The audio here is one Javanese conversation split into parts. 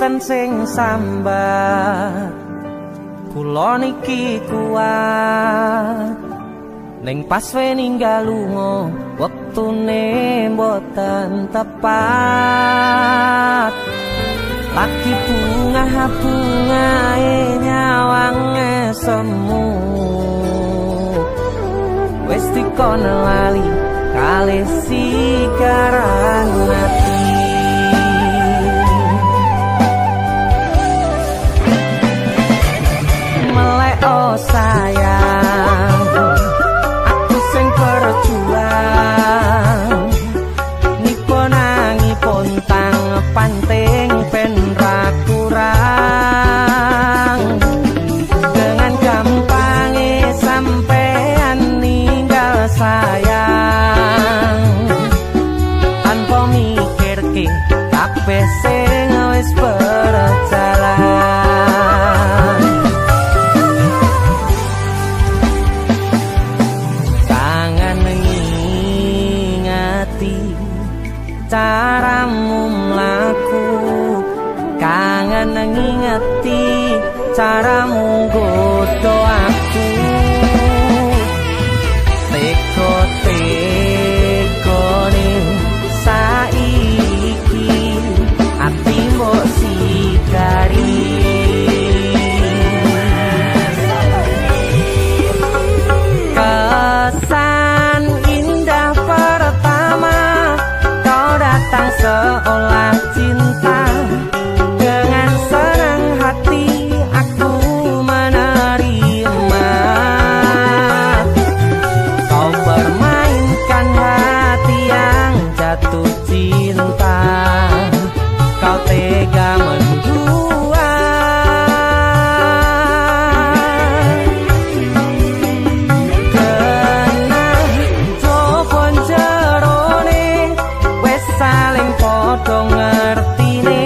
boten sing sambat kula niki kuat ning pas ninggal lunga wektune boten tepat lagi bunga-bungae nyawange semu wis dikono lali kalih sikaran ati melek oh sayang aku sing berjuang nipo nangipun tang panting ben ra kurang dengan gampangnya sampean ninggal sayang tanpa mikirke kabeh sing wis berjalan kangen ngingati caramu mlaku kangen ngingati caramu godho aku teko-tekone saiki ati mbok sikari kesan indah pertama kau datang seolah cinta dengan senang hati aku menerima kau bermainkan hati yang jatuh cinta kau tega mendua kena coba jerone wes saling podo ngertine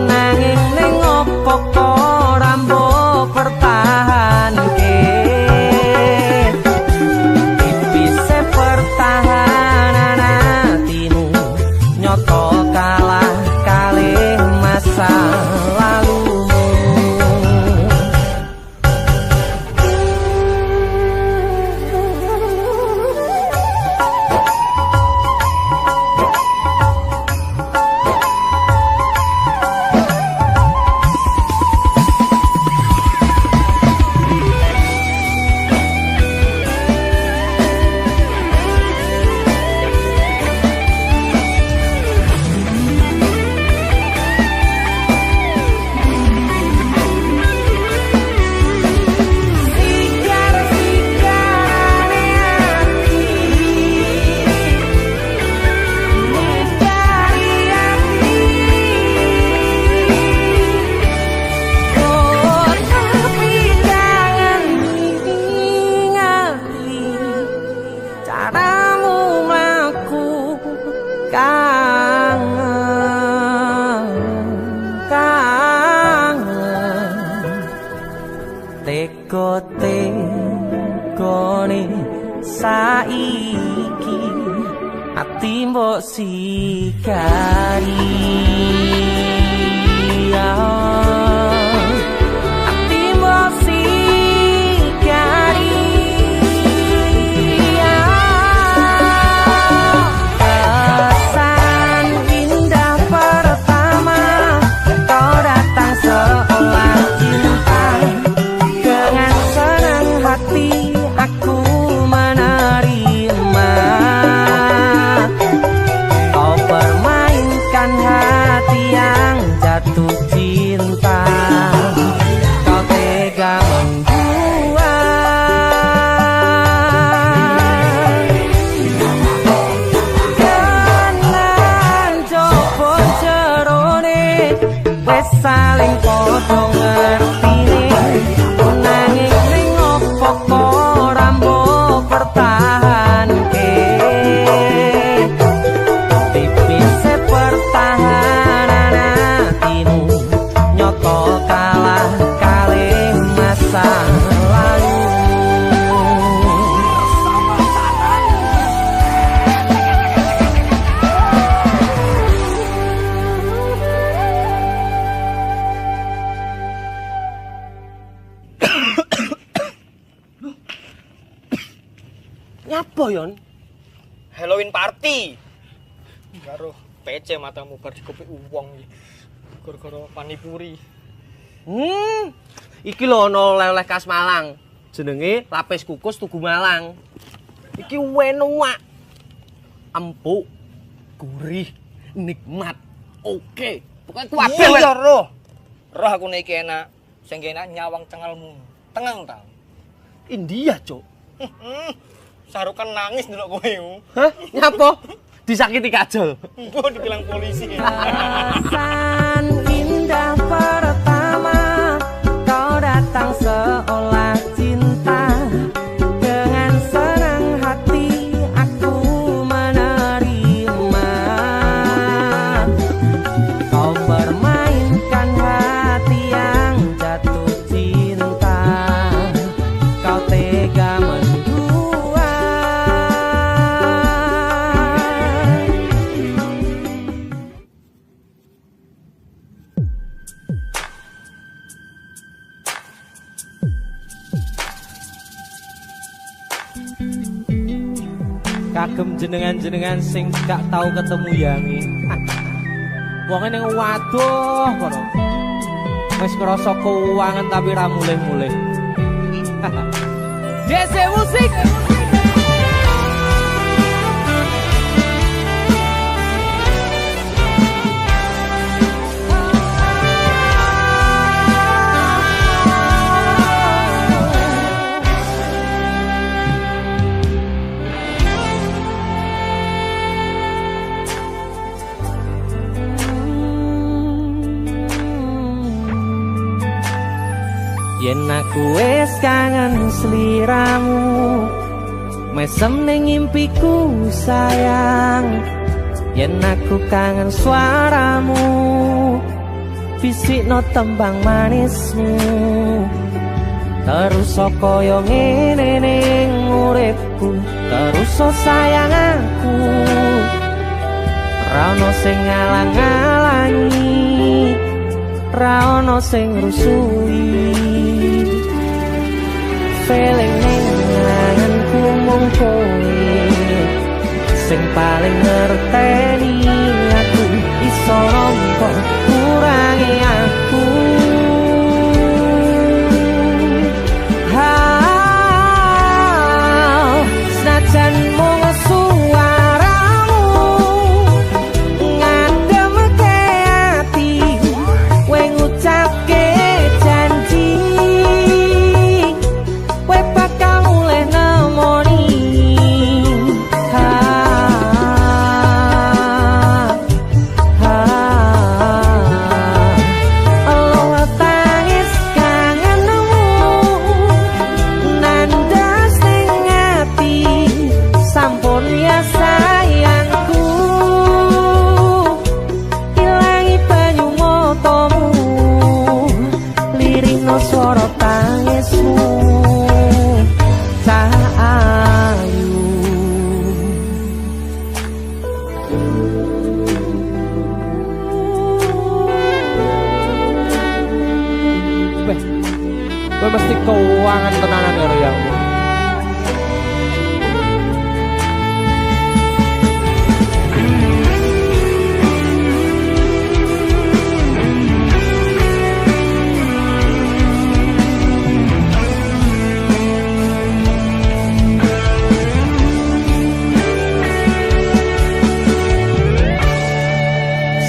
nanging ning opo kok rambo pertahanke tipise pertahanan hatimu nyoto kalah kalih masa lalumu teko-tekone saiki ati mbok sikari ati mbok sikari kesan indah pertama kau datang seolah cinta dengan senang hati aku menerima kau permainkan hati yang jatuh cinta kau tega membuat kanan coba jerone wes saling podo ngertine nanging ning opo kok rambo pertahanke tipise pertahanan hatimu nyoto kalah kalih masa lalu Apa yon? Halloween party. Karo PC matamu bar dikopik wong iki. Gara-gara panipuri. Iki lho ana oleh-oleh khas Malang. Jenenge lapis kukus Tugu Malang. Iki enak. Empuk, gurih, nikmat. Oke. Pokoke kabeh ya roh. Roh aku nek iki enak. Sing enak nyawang cengalmu. Tengang ta. India, Cuk. Sarukan nangis ndelok kowe. Hah? Nyapa? Disakiti kajol. Engko dibilang polisi. Perasaan indah pertama kau datang seolah cinta. Dengan senang hati aku menerima. Kau permainkan hati yang jatuh cinta. Kau tega mendua. Kagem jenengan-jenengan sing gak tau ketemu yangi. Wong ning waduh kono. Wis ngrasa keuangan tapi ra mulih-mulih. DC Musik. Yen aku wis kangen sliramu, mesem ning impiku sayang. Yen aku kangen suaramu, bisikno tembang manismu. Terus kaya ngene ning uripku, terus sayang aku. Ra ono sing ngalang-alangi, ra ono sing rusui. Feeling ning ngangenku mung kowe sing paling ngerteni aku. Iso nampa kurangi aku. Senajan mung suaramu ngademke ati, kowe ngucapke janji kowe bakal mulih nemoni. Allah tangis kangenmu nandas ning ati, sampun ya sayangku. Ilangi banyu matamu, lirihno swara tangismu. Ayu kowe mesti keuangan tenanan karo yang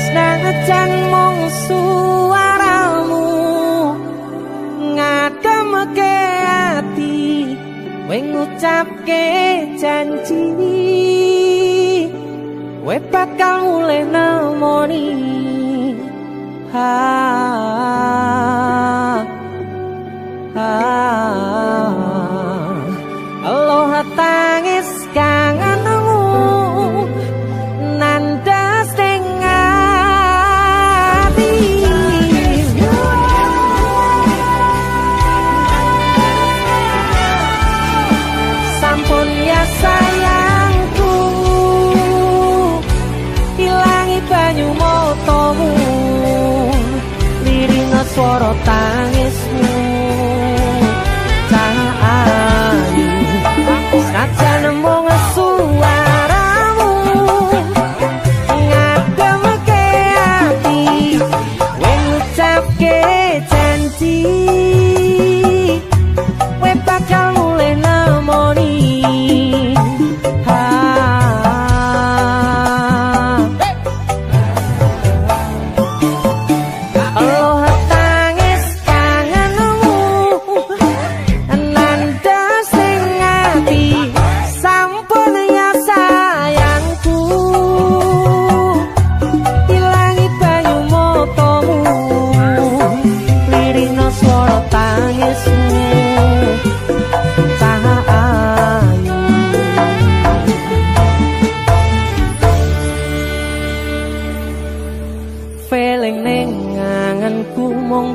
senajan mung suaramu ngademke ati, kowe ngucapke janji kowe bakal mulih nemoni. Allah tangis kangenmu nandas ning ati. Sampun ya sayangku, ilangi banyu matamu, lirihna swara tangismu. Ayu,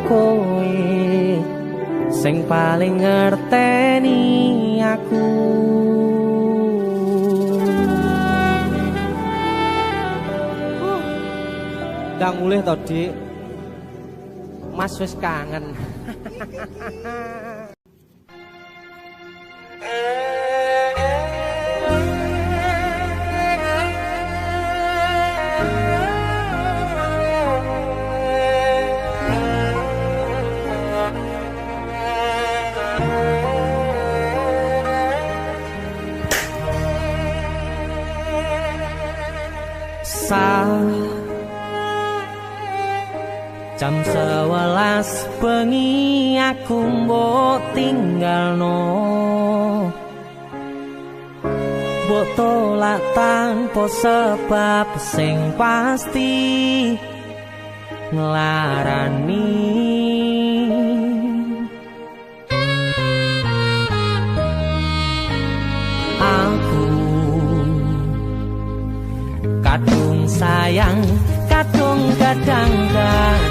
kowe sing paling ngerteni aku. Ndang mulih to, Dik. Mas wis kangen. Jam 11 bengi aku mbok tinggalno, mbok tolak tanpa sebab sing pasti nglarani. Aku kadung sayang, kadung kadang-kadang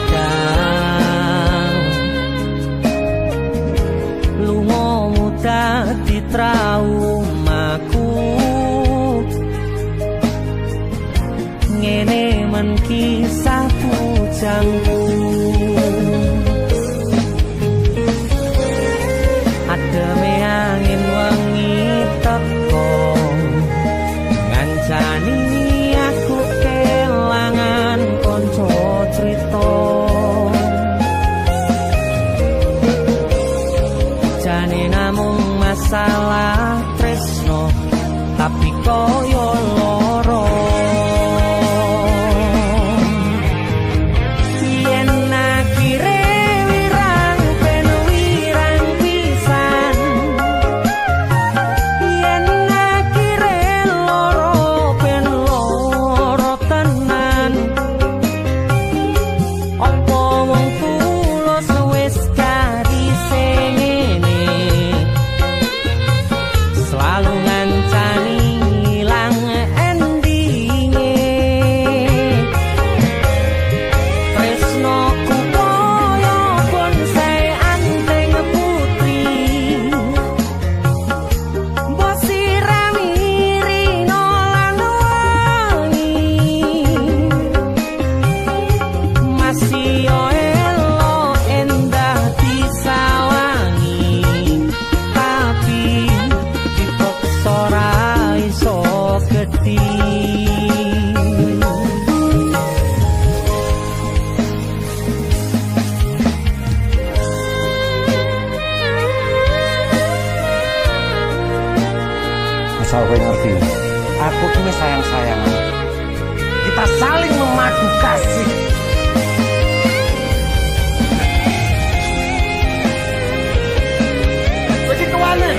lunga muda di traumaku. Ngene men kisah bujangku, ademe angin wengi teko ngancani aku kelangan konco crita. Jane namung masalah tresno tapi koyo loro. Yen akhire wirang ben wirang pisan, yen akhire loro ben loro tenan. Apa wong tulus wis karise ngene, selalu ngancani ilang endinge. Tresnoku koyo bonsai anteng putri, mbok sirami rino lan wangi. Masih yo elo endah disawangi, tapi dipaksa ora iso gedhi. Asal kowe ngerti, aku kini sayang-sayangan. Kita saling memadu kasih. Pergi ke mana?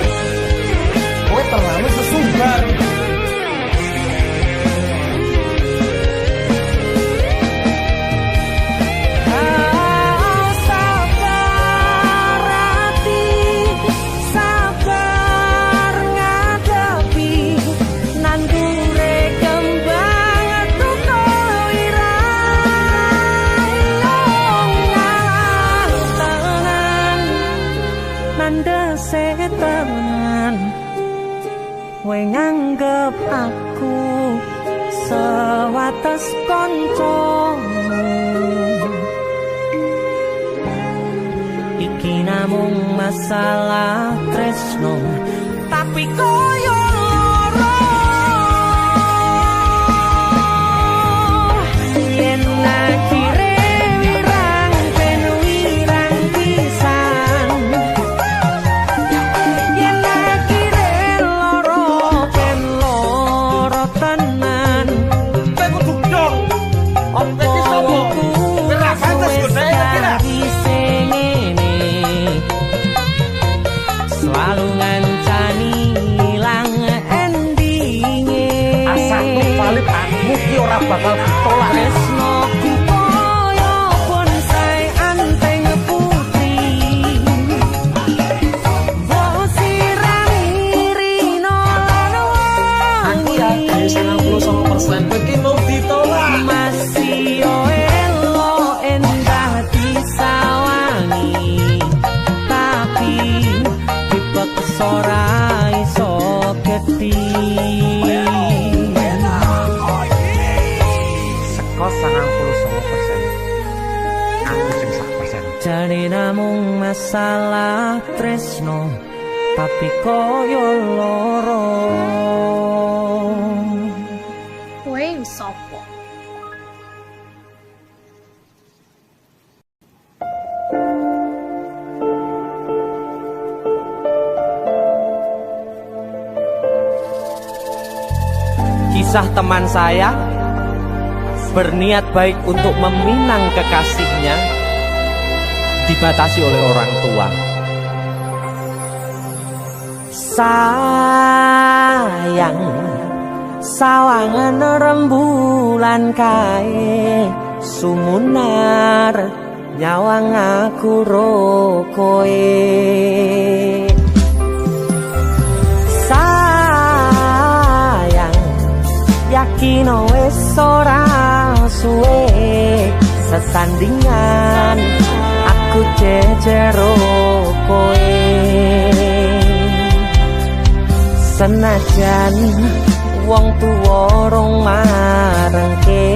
Kowe terlalu sesumbar. Sabar hati, sabar ngadepi nandure kembang duka irang tenan, nandese tenan. Kowe nganggep aku sewates kancamu, iki namung masalah tresno tapi koyo loro. Yen akhire wirang ben wirang pisan, yen akhire loro ben loro tenan. Kowe kudu dong. Apa Kowe ra pantes godhane kira. Selalu ngancani ilang endinge. Asakku valid aku ki ora bakal ditolak. Tresnoku koyo bonsai anteng putri, mbok sirami rino lan Aku wangi. yakin 99% kowe ki mau ditolak. Masih yo elo endah disawangi. mung masalah tresno tapi koyo loro. Kowe sapa? Kisah teman saya berniat baik untuk meminang kekasihnya dibatasi oleh orang tua. Sayang, sawangan rembulan kae sumunar nyawang aku ro koe. Yakin wis ora suwe sesandingan aku jejero kowe. Senajan wong tuwa rong marengke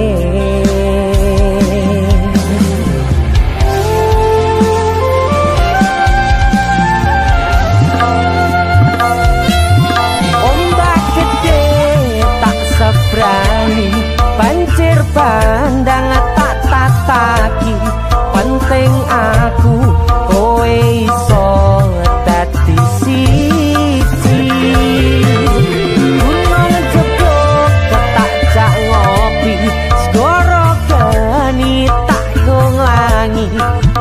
sebrani banjir bandang tak tataki penting aku kowe iso dadi siji gunung jebok tak jak ngopi segoro geni tak nglangi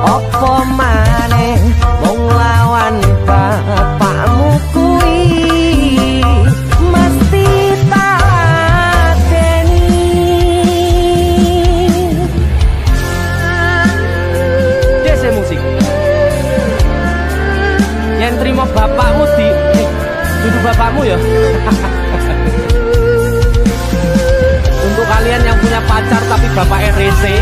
apa maneh wong lawan bapakmu kuwi mesti yang terima bapakmu duduk bapakmu ya. Untuk kalian yang punya pacar tapi bapaknya rese,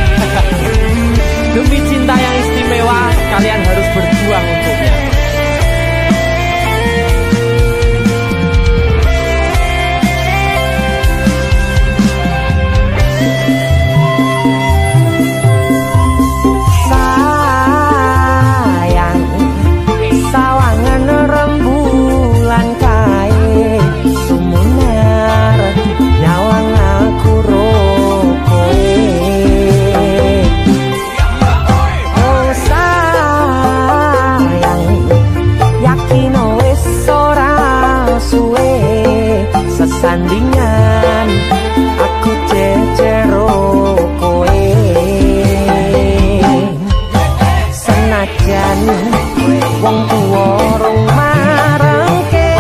demi cinta yang istimewa kalian harus berjuang untuknya. Sandingan aku jejero kowe senajan wong tuwa rong marengke.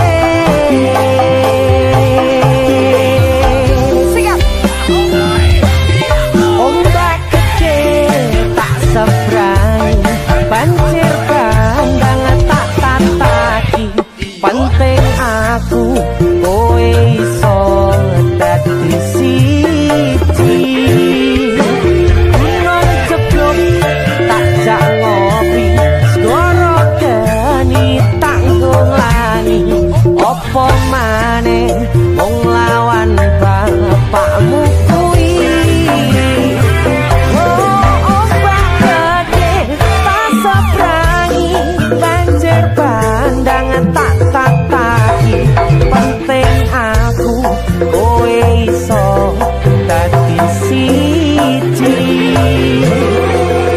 Siap ombak gede tak sebrang banjir bandang tak tataki penting aku kowe iso dadi siji gunung jeblok tak jak ngopi segoro geni tak nglangi apa maneh wong lawan bapakmu kuwi. Ombak gede tak sebrangi banjir bandang tak tataki penting aku kowe iso dadi siji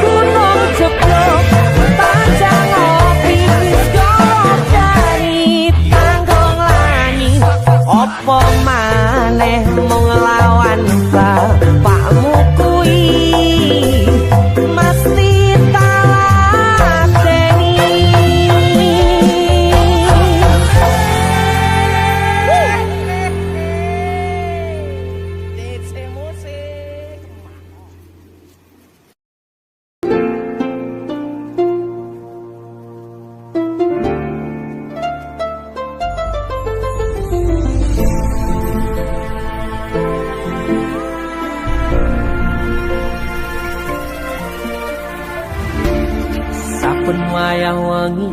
gunung jeblok tak ngopi segoro geni tanggung langi apa maneh mung lawan bapakmu kuwi mesti saben wayah wengi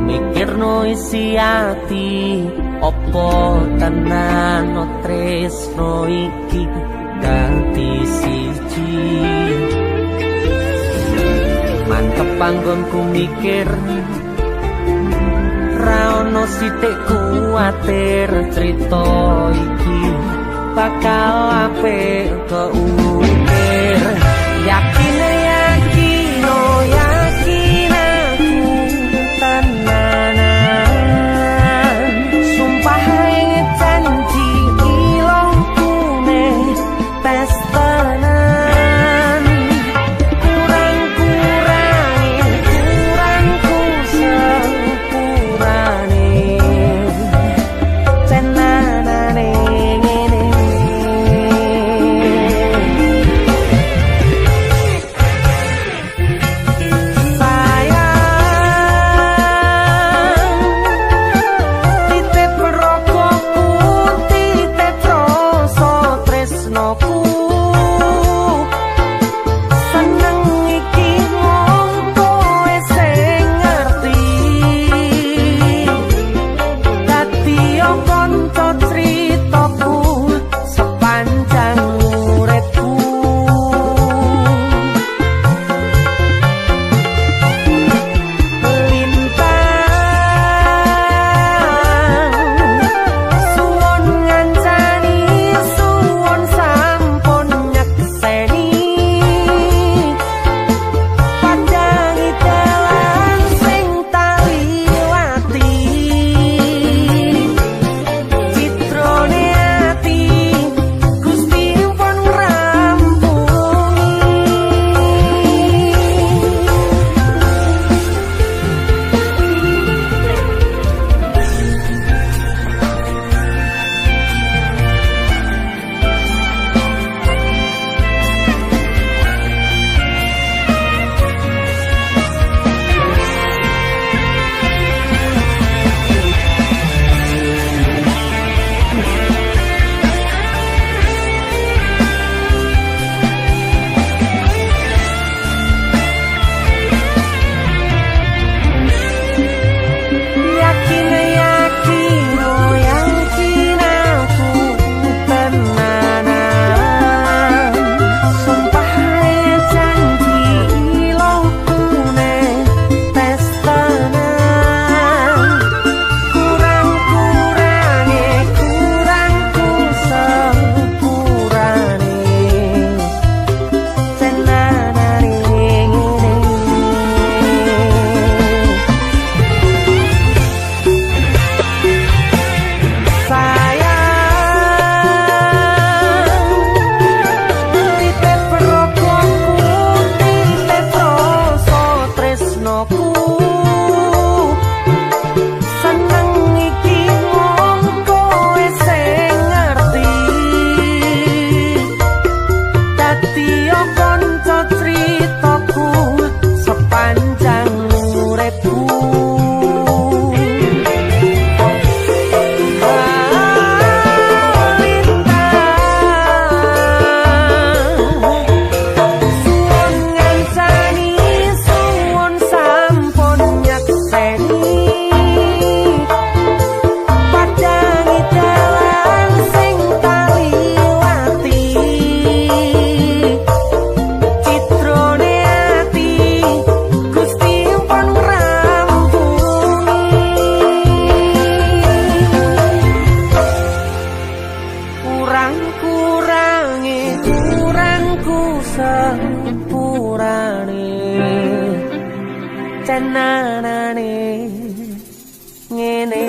mikirno isi ati opo tenan tresno iki dadi siji mantep panggonku mikir ra ono sithik kuwatir crita iki bakal apik keukir yakin yakin oh yakin aku tenanan sumpah ing janji ilongku ne pestanan kurangku sepurane tenanane ngene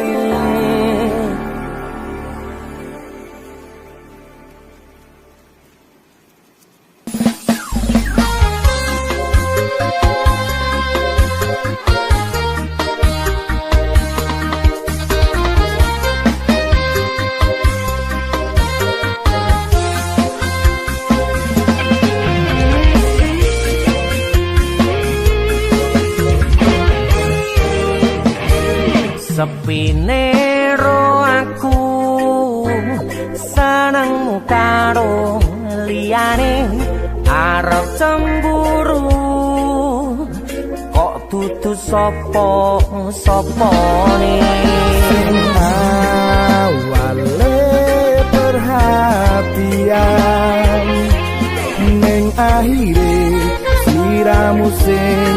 sepine ro aku seneng karo liyane arep cemburu kok dudu sapa-sapane awale perhatian ning akhire siramu sing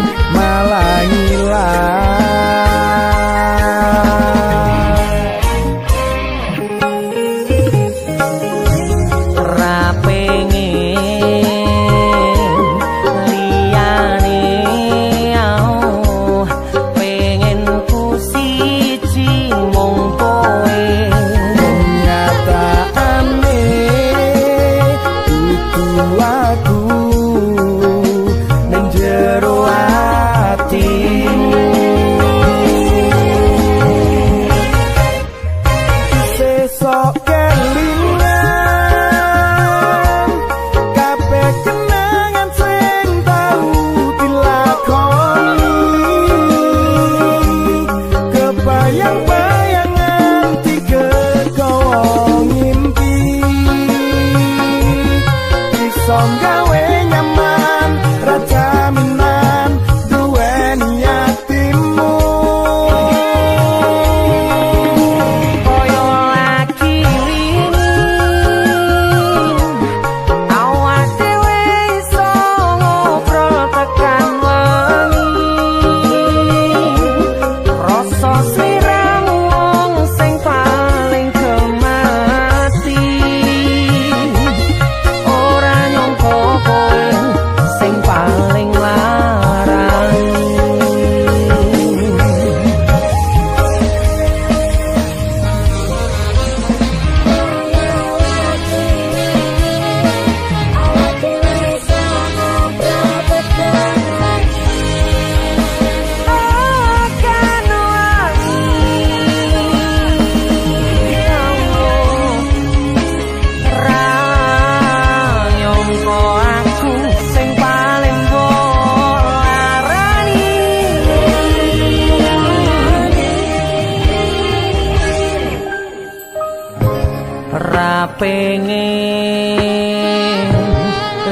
pengen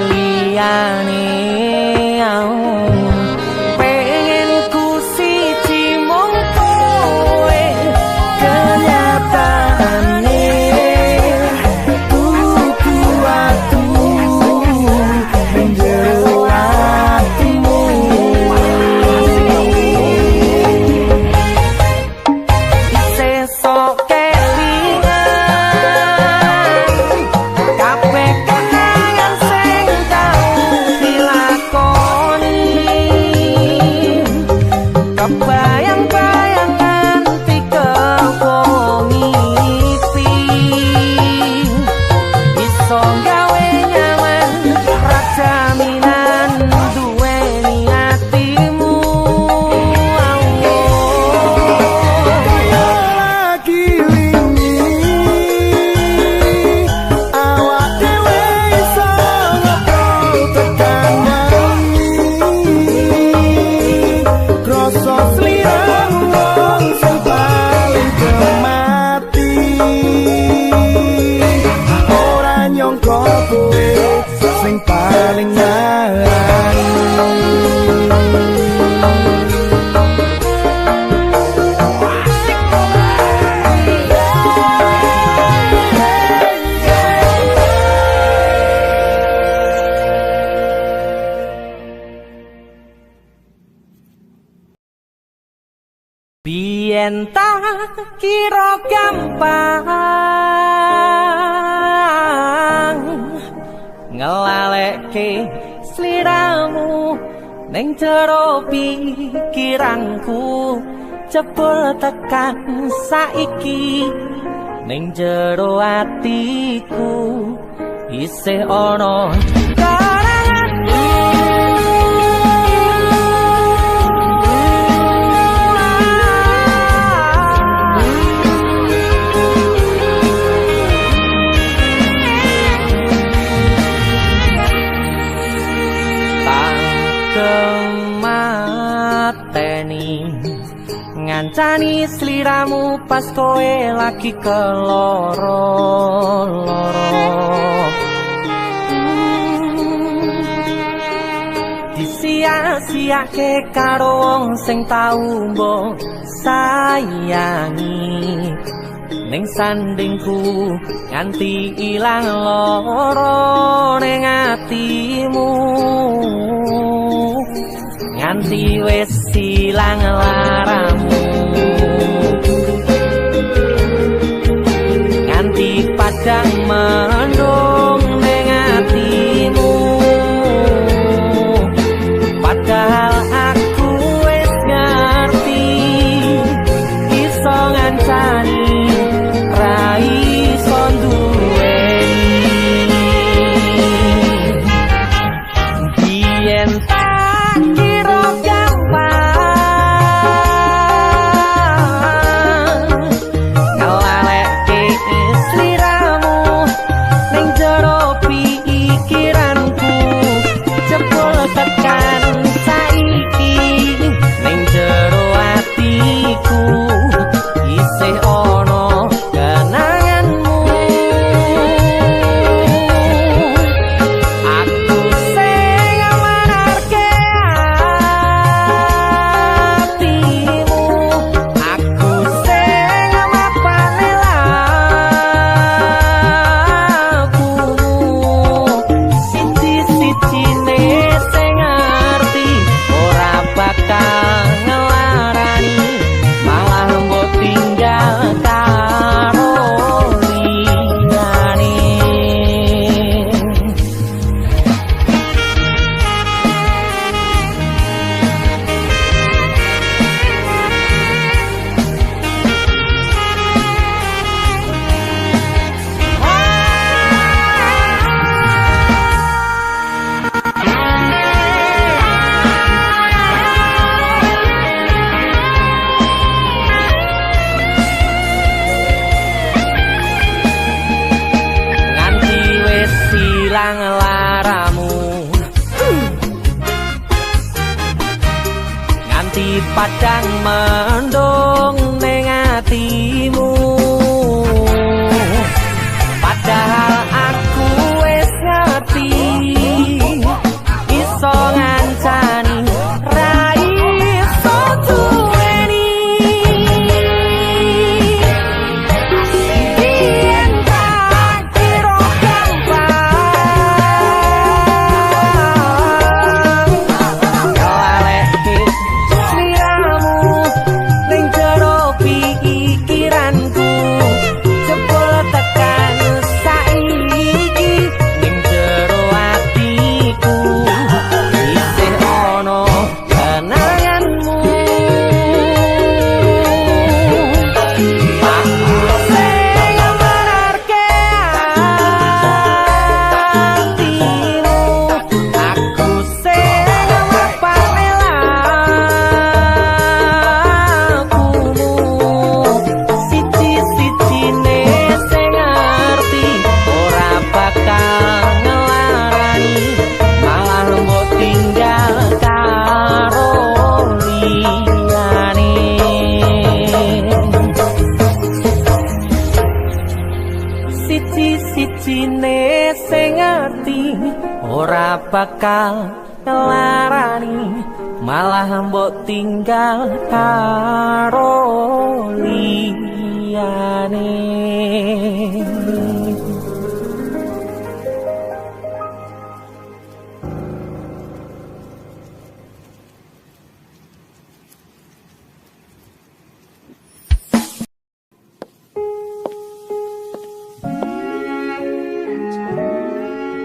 liyane pengen ku siji mung kowe kenyataane tuku atu menjero atimu sesok bayang-bayangan tiga ngipi iso gawe nyaman rajaminan duweni atimu kaya lagi wingi awak dhewe iso ngobrol tekan krasa sing paling ngarang biyen tak kira gampang ngelalekke sliramu ning jero pikiranku jebul tekan saiki ning jero atiku isih ana kemateni ngancani sliramu pas kowe lagi keloro-loro disia-siake karo wong sing tau mbok sayangi ning sandingku nganti ilang loro ning atimu nganti wis silang laramu nganti padang mendung ning atimu padahal aku wis ngerti iso ngancani ra iso duweni yen tak kira gampang ngelalekke sliramu ning jero pikiranku jebul tekan saiki ning jero atiku isih ono kenanganmu aku sing mararke atimu aku sing mapane lakumu siji-sijine sing ngerti ora bakal ngelarani malah mbok tinggal karo liyane nganti wis silang laramu nganti padang mendung ning atimu padahal aku wis ngerti iso ngancani ra iso duweni yen tak kira gampang ngelalekke sliramu ning jero pikiranku jebul tekan saiki ning jero atiku isih ono kenanganmu aku sing mararke atimu aku sing mapane lakumu siji-sijine sing ngerti ora bakal ngelarani malah mbok tinggal karo liyane siji-sijine sing ngerti ora bakal ngelarani malah mbok tinggal karo liyane.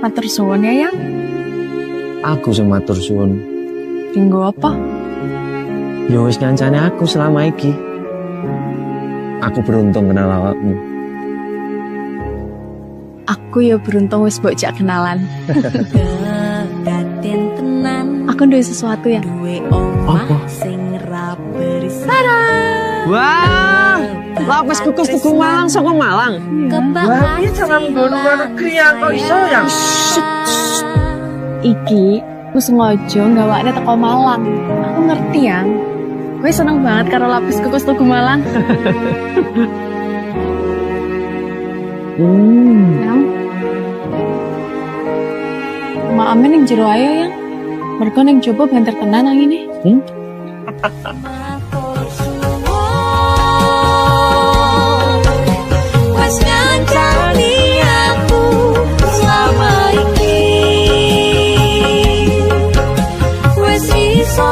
Matur suwun ya, Yang. Aku sing matur suwun. Tinggo apa? Ya wis ngancane aku selama iki. Aku beruntung kenal awakmu. Aku ya beruntung wis mbok jak kenalan. Aku duwe sesuatu ya. Apa? Wah, lapis kukus tuku Malang saka Malang. Wah, ini jangan ngono negeri ya kok iso ya. Iki aku sengaja gawakne teko Malang. Aku ngerti yang. Gue seneng banget karo lapis kukus tuku Malang. Yang. Maame ning jero ayo yang. Mergo ning jowo banter tenan nang ngene. Wes ngancani aku selama iki wes iso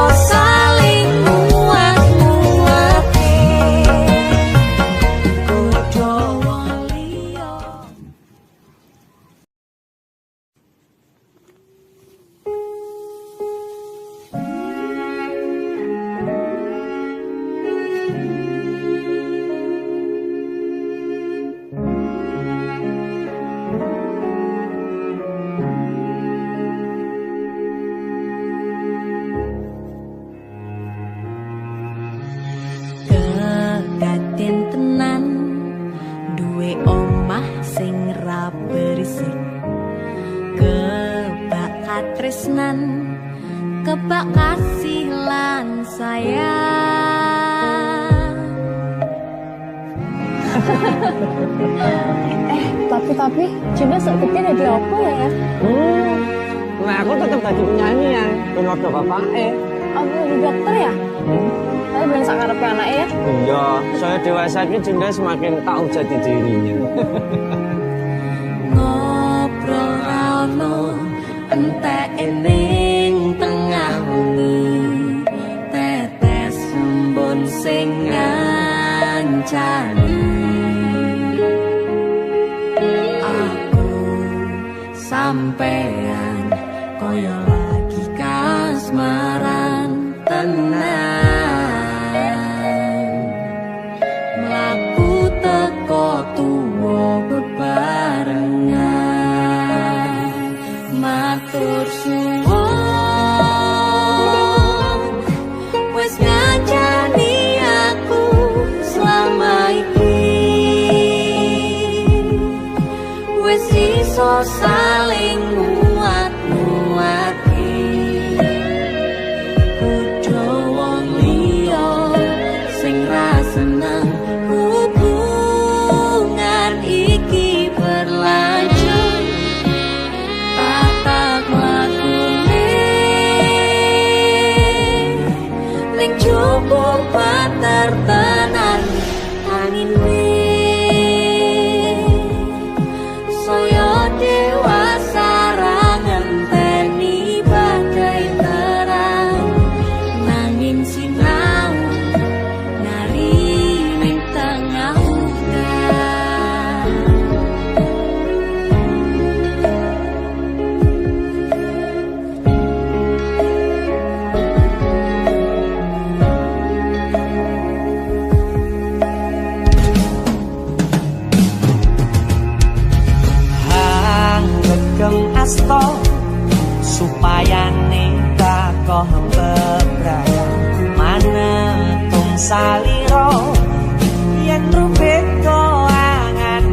katresnan kebak kasih lan sayang. Tapi Juna seperti ada apa ya? Nah, aku tetap jadi penyanyi ya. Benar ada bapak Aku jadi dokter ya? Tapi bilang sakarep anaknya ya? Iya, saya dewasa ini Junda semakin tahu jati dirinya. Ngobrol rano entek ening tengah wengi, tetes embun sing ngancani. Aku sampean koyo lagi kasmaran tenan, mlaku teko tuwa bebarengan, matur suwun wis ngancani aku selama iki, wis iso saling nguat-nguati. Kudu wong liya sing ra seneng hubungan iki berlanjut, tata lakune ning cukup patertenan angine. Saya dewasa ra ngenteni badai terang, nanging sinau nari ning tengah udan. Hanggegem asto supaya nikah koh bebraya manetung saliro yen rubet koangan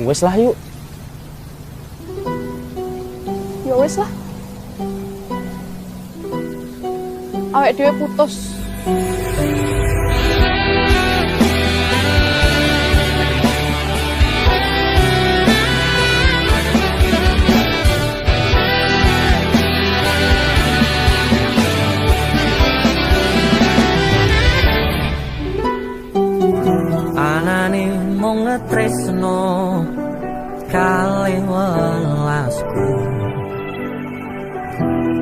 Wes lah yuk. Ya wis lah. Awake dhewe putus. Anane mung tresno kalih welasku,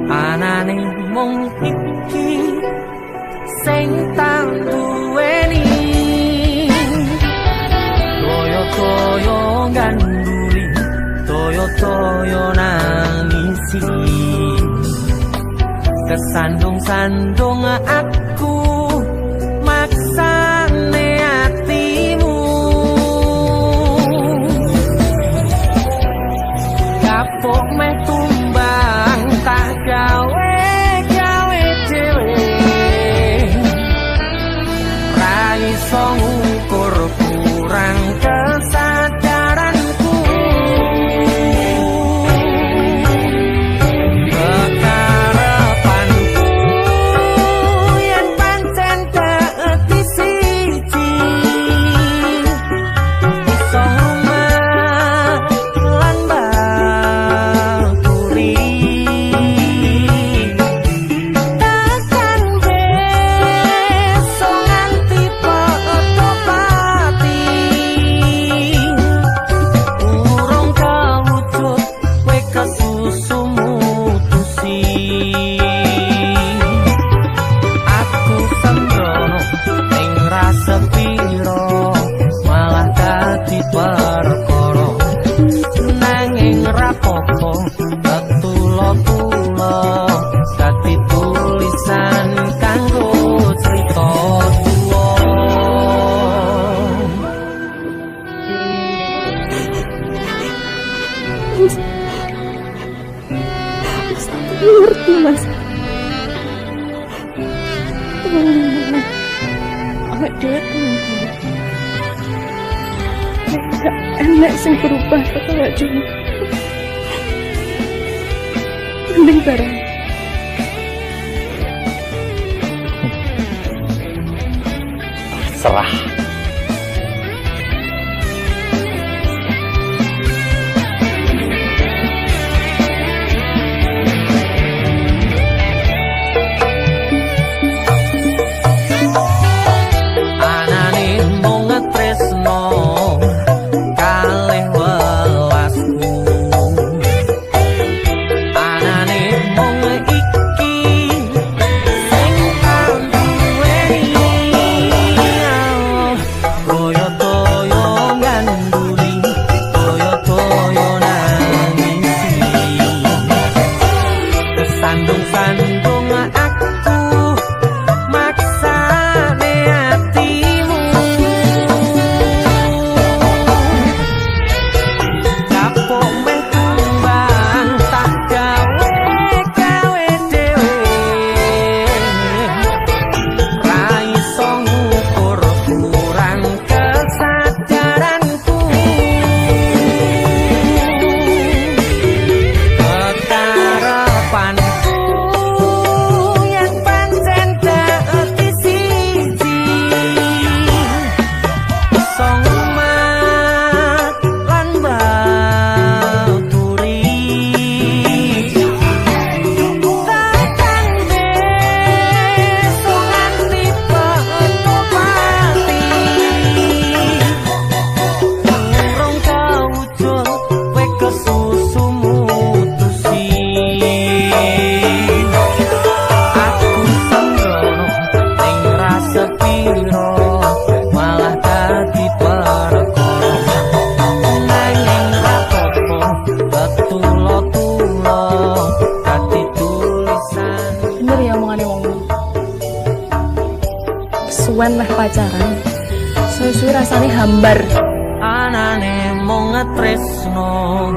anane mung iki sing tak duweni, toyo-toyo ganduli, toyo-toyo nangisi, kesandung-sandung aku maksane hatimu, kapok meh tumbang tak gawe dhewe, ra iso ngukur kurang kesadaranku, kekarepanku yen pancen dadi siji, iso ngomah lan bakuri, takkan besok nganti padha pati, urung kawujud kowe kesusu mutusi, aku sembrono ning rasa piro malah dadi perkara, nanging rapopo tetulo-tulo dadi tulisan kanggo crita tuwa. Ngerti mas. Tenang. Awake dhewe tenang. Gak enak sing berubah kata awake dhewe. Mending bareng. Serah. Anane mung tresno kalih welasku, anane mung iki sing tak duweni, toyo-toyo ganduli, toyo-toyo nangisi, kesandung-sandung aku maksane hatimu, kapok meh tumbang tak gawe dhewe, ra iso ngukur kurang kesadaranku, kekarepanku yen pancen dadi siji, iso ngomah lan bakuri, takkan besok nganti padha pati, urung kawujud kowe kesusu mutusi, aku sembrono ning rasa piro malah dadi perkara, nanging rapopo tetulo-tulo dadi tulisan. Bener ya omongane wong. Suwen meh pacaran. Suwe-suwe rasane hambar. Anane mung tresno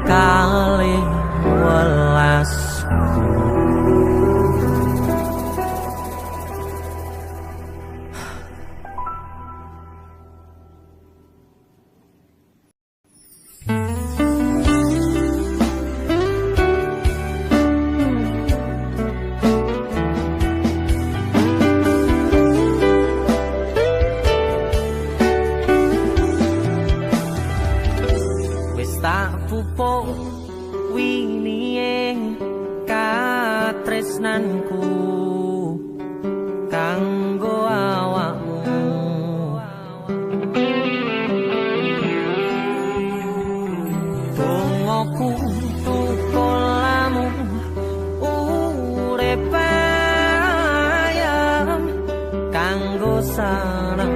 kalih welasku. katresnanku kanggo awakmu. Dongoku tukulamu urip ayam kanggo seneng.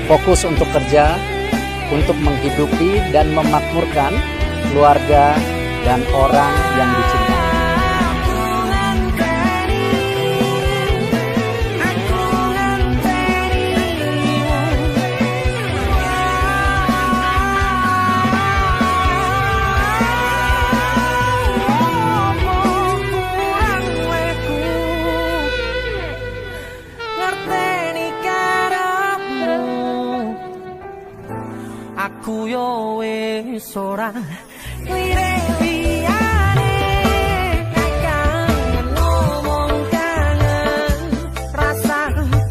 Fokus untuk kerja, untuk menghidupi dan memakmurkan keluarga dan orang yang dicintai. Aku yo wis ora lirik liyane kangen ngomong kangen rasa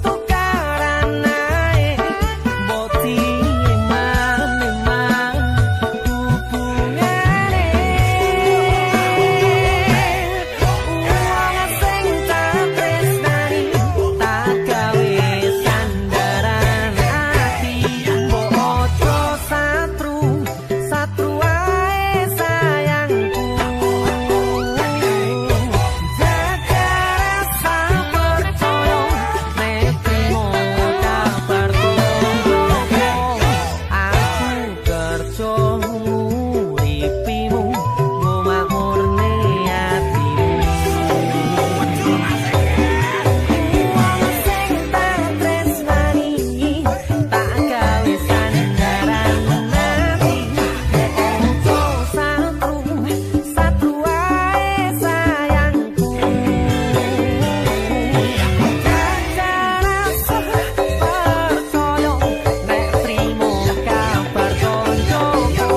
tukaran ae boti man hubungane wong sing tak tresnani tak gawe sandaran ati bojo satru ae sayangku jaga rasa percaya nek trimo kabar koncoku aku kerja nguripimu nggo makmurne atimu wong sing tak tresnani tak gawe sandaran ati ojo satru ae sayangku jaga rasa percaya nek trimo kabar koncoku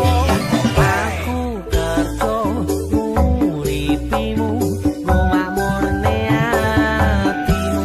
aku kerja nguripimu nggo makmurne atimu.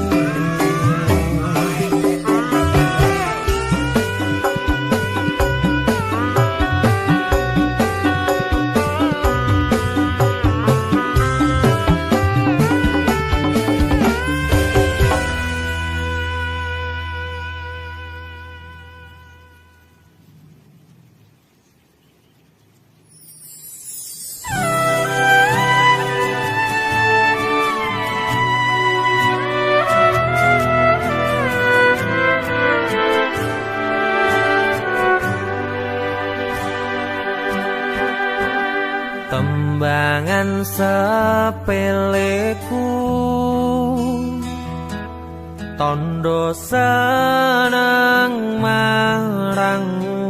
Tembangan sepeleku tondo seneng marangmu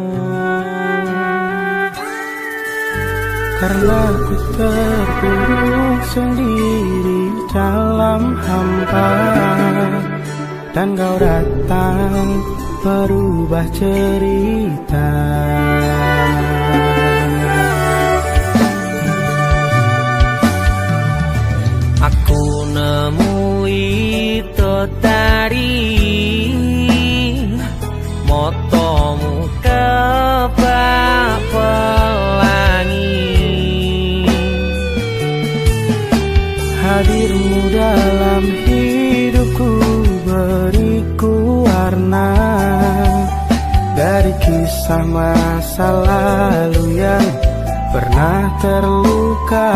karena ku terpuruk sendiri dalam hampa, dan kau datang merubah cerita. Aku nemui tadi motomu kebak pelangi, hadirmu dalam hidupku beriku warna dari kisah masa lalu yang pernah terluka.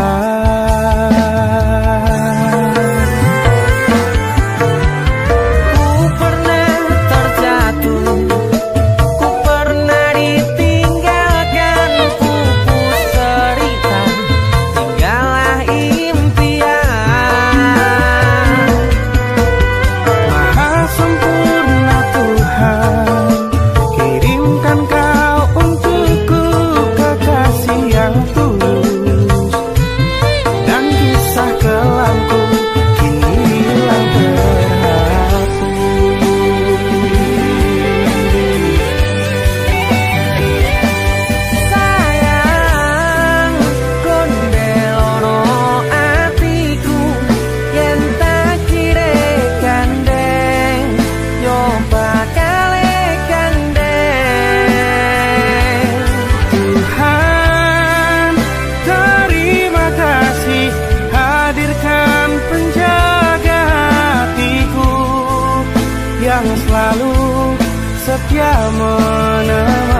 Setia menemaniku.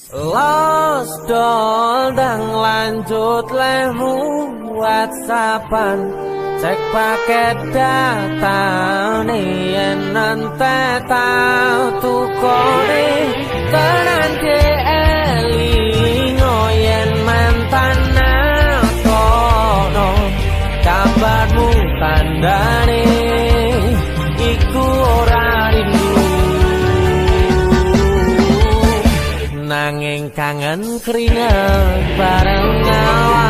Los doldang lanjut lemu WhatsAppan, cek paket data nih yen nante tau tukone tenan ke elingo yen mantan kono kabarmu tandane iku ora rindu. Nanging kangen keringet bareng ngawa